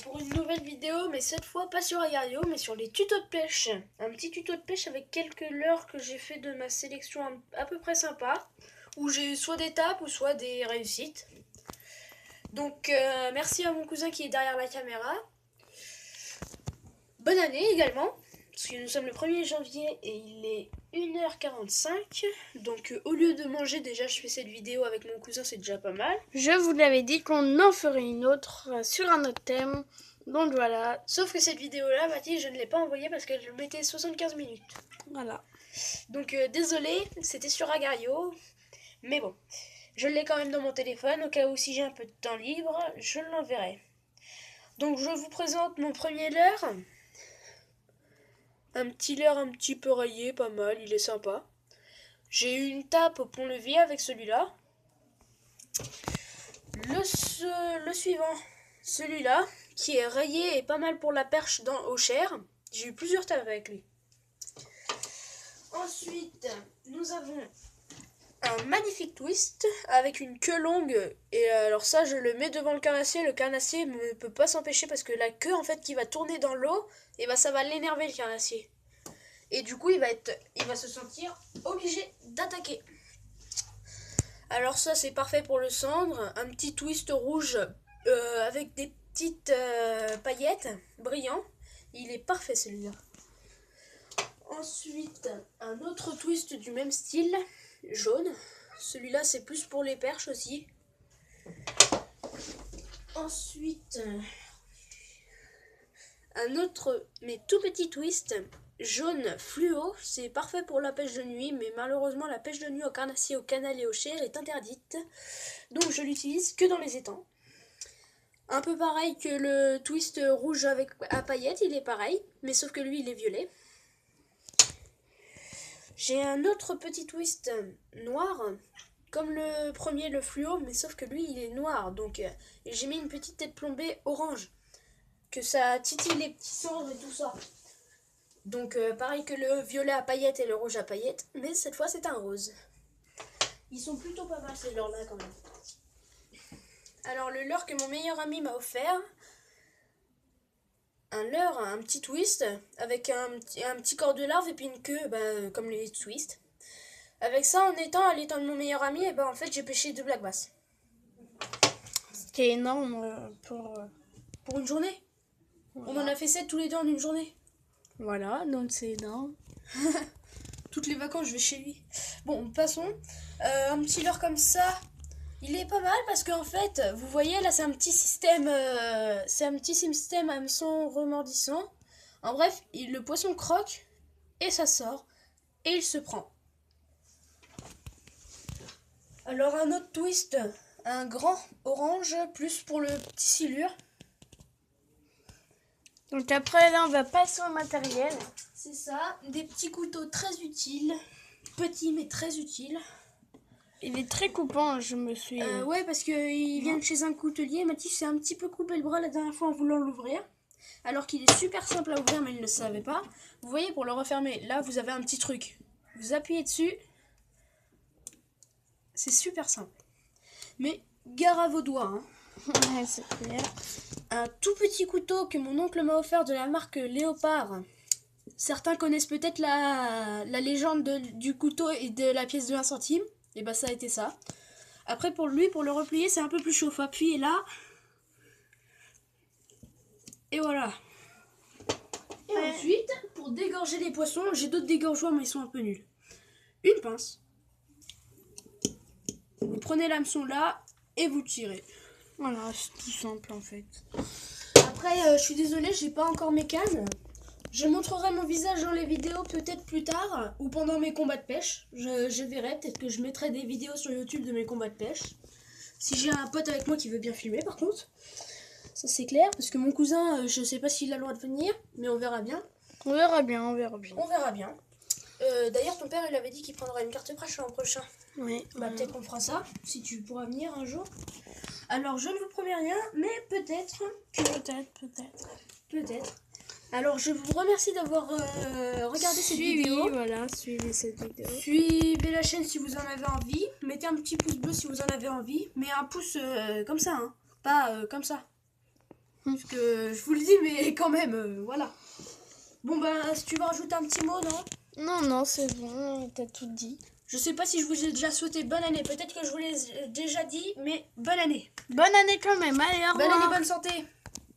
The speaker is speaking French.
pour une nouvelle vidéo, mais cette fois pas sur Agario, mais sur les tutos de pêche. Un petit tuto de pêche avec quelques leurres que j'ai fait de ma sélection à peu près sympa, où j'ai eu soit des tapes ou soit des réussites. Donc merci à mon cousin qui est derrière la caméra. Bonne année également, parce que nous sommes le 1er janvier et il est 1h45. Donc au lieu de manger, déjà je fais cette vidéo avec mon cousin, c'est déjà pas mal. Je vous l'avais dit qu'on en ferait une autre sur un autre thème. Donc voilà. Sauf que cette vidéo-là, Mathilde, je ne l'ai pas envoyée parce qu'elle mettait 75 minutes. Voilà. Donc désolé, c'était sur Agario. Mais bon, je l'ai quand même dans mon téléphone. Au cas où si j'ai un peu de temps libre, je l'enverrai. Donc je vous présente mon premier leurre. Un petit leurre un petit peu rayé, pas mal, il est sympa. J'ai eu une tape au pont-levis avec celui-là. Le suivant, celui-là, qui est rayé et pas mal pour la perche au Cher. J'ai eu plusieurs tapes avec lui. Ensuite, nous avons un magnifique twist avec une queue longue. Et alors ça, je le mets devant le carnassier. Le carnassier ne peut pas s'empêcher parce que la queue, en fait, qui va tourner dans l'eau, et bah ça va l'énerver, le carnassier. Et du coup, il va se sentir obligé d'attaquer. Alors ça, c'est parfait pour le cendre. Un petit twist rouge avec des petites paillettes brillant. Il est parfait celui-là. Ensuite, un autre twist du même style, jaune. Celui-là, c'est plus pour les perches aussi. Ensuite, un autre, mais tout petit twist, jaune fluo. C'est parfait pour la pêche de nuit, mais malheureusement, la pêche de nuit au carnassier, au canal et au Cher est interdite. Donc, je l'utilise que dans les étangs. Un peu pareil que le twist rouge à paillettes, il est pareil, mais sauf que lui, il est violet. J'ai un autre petit twist noir, comme le premier, le fluo, mais sauf que lui, il est noir. Donc, j'ai mis une petite tête plombée orange, que ça titille les petits cendres et tout ça. Donc, pareil que le violet à paillettes et le rouge à paillettes, mais cette fois, c'est un rose. Ils sont plutôt pas mal, ces leurres-là, quand même. Alors, le leurre que mon meilleur ami m'a offert, un leurre, un petit twist, avec un petit corps de larve et puis une queue, comme les twists. Avec ça, à l'étang de mon meilleur ami, et en fait, j'ai pêché 2 black bass. C'était énorme Pour une journée. Voilà. On en a fait 7 tous les deux en une journée. Voilà, donc c'est énorme. Toutes les vacances, je vais chez lui. Bon, passons. Un petit leurre comme ça, il est pas mal parce qu'en fait, vous voyez, là, c'est un petit système hameçon remordissant. En bref, le poisson croque et ça sort et il se prend. Alors, un autre twist, un grand orange, plus pour le petit silure. Donc après, là, on va passer au matériel. C'est ça, des petits couteaux très utiles. Petits, mais très utiles. Il est très coupant, je me suis... ouais, parce qu'il vient de chez un coutelier. Mathis s'est un petit peu coupé le bras la dernière fois en voulant l'ouvrir. Alors qu'il est super simple à ouvrir, mais il ne le savait pas. Vous voyez, pour le refermer, là, vous avez un petit truc. Vous appuyez dessus. C'est super simple. Mais gare à vos doigts, hein. Ouais, c'est clair. Un tout petit couteau que mon oncle m'a offert de la marque Léopard. Certains connaissent peut-être la légende du couteau et de la pièce de 1 centime. Et ça a été ça. Après, pour le replier, c'est un peu plus chaud. Faut appuyer là. Et voilà. Et ensuite, pour dégorger les poissons, j'ai d'autres dégorgeoirs, mais ils sont un peu nuls. Une pince. Vous prenez l'hameçon là et vous tirez. Voilà, c'est tout simple en fait. Après, je suis désolée, j'ai pas encore mes cannes. Je montrerai mon visage dans les vidéos peut-être plus tard ou pendant mes combats de pêche. Je verrai, peut-être que je mettrai des vidéos sur YouTube de mes combats de pêche. Si j'ai un pote avec moi qui veut bien filmer par contre. Ça c'est clair, parce que mon cousin, je sais pas s'il a le droit de venir, mais on verra bien. On verra bien, on verra bien. On verra bien. D'ailleurs, ton père, il avait dit qu'il prendrait une carte prêche l'an prochain. Oui. Peut-être qu'on fera ça, si tu pourras venir un jour. Alors, je ne vous promets rien, mais peut-être. Peut-être. Alors, je vous remercie d'avoir regardé cette vidéo. Voilà, suivez cette vidéo. Suivez la chaîne si vous en avez envie. Mettez un petit pouce bleu si vous en avez envie. Mais un pouce comme ça, hein. Pas comme ça. Parce que je vous le dis, mais quand même, voilà. Bon, ben, si tu veux rajouter un petit mot, non? Non, c'est bon, t'as tout dit. Je sais pas si je vous ai déjà souhaité bonne année. Peut-être que je vous l'ai déjà dit, mais bonne année. Bonne année quand même, allez, au Bonne revoir. année, bonne santé.